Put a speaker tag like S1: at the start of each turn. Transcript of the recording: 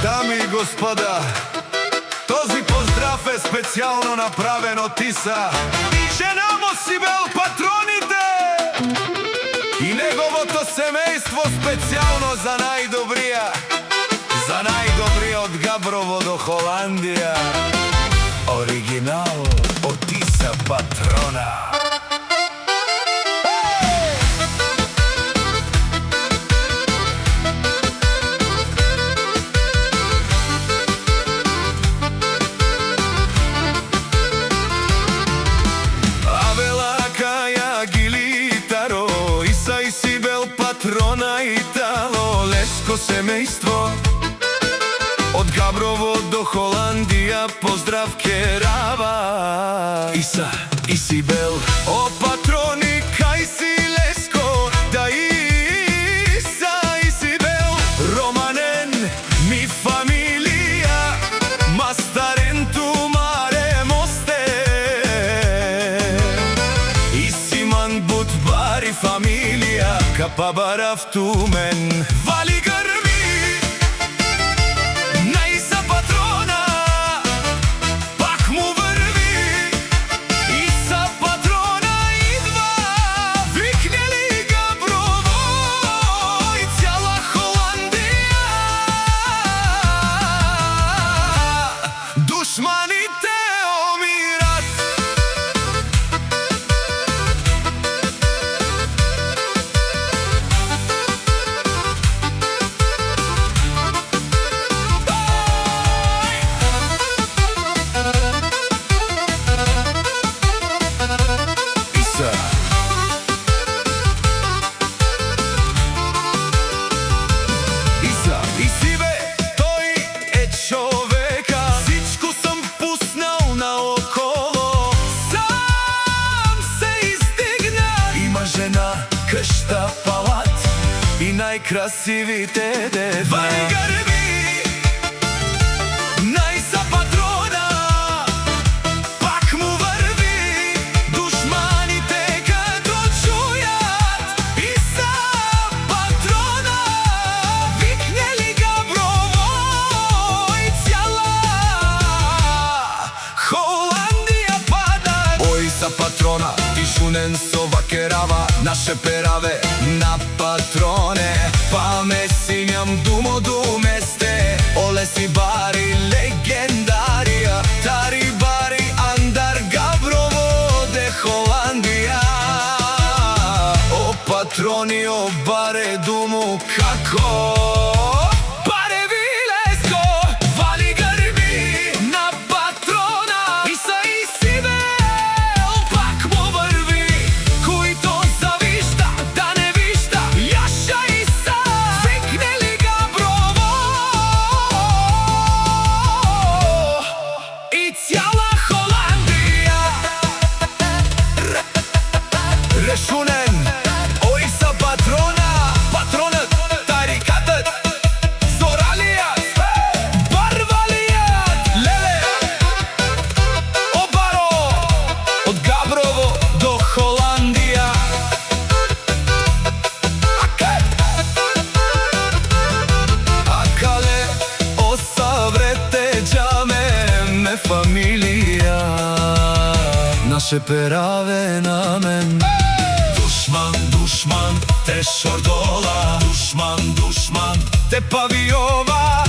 S1: Дами и господа, този поздрав е специално направен от Иса и жена му Сибел Патроните и неговото семейство, специално за най-добрия от Габрово до Холандия. Оригинал от Иса Патрона. Патрона итало-леско семейство, от Габрово до Холандија, поздрав керава. Иса и Сибел, о патрони, кај си леско, да Иса и Сибел, романен ми фамилија, мастаренту маре мосте, Исиман бутбари фамилија, Капабарав тумен, вали гърби на Иса Патрона, пак му върви. Иса Патрона идва, викне ли Габрово и цяла Холандија. Душманите умират. Къща, палат и най-красивите дева. Вали гърби на Иса Патрона, пак му върви. Душманите като чуят Иса Патрона, викне ли Габрово и цяла Холандија пада. О Иса Патрона, ти шунен сова керава, наше пераве на Патроне, па ме синјам думо думесте, оле си бари легендарија, тари бари андар Габрово де Холандија. О патрони, о баре думо како Решунен, о Иса Патрона, патронът, тарикатът, зоралият, барвалият, леле, о баро, от Габрово до Холандија. Акале, о саврете джаме ме фамилија, наше пераве на мен. Душман, те шордола, душман, те павиова,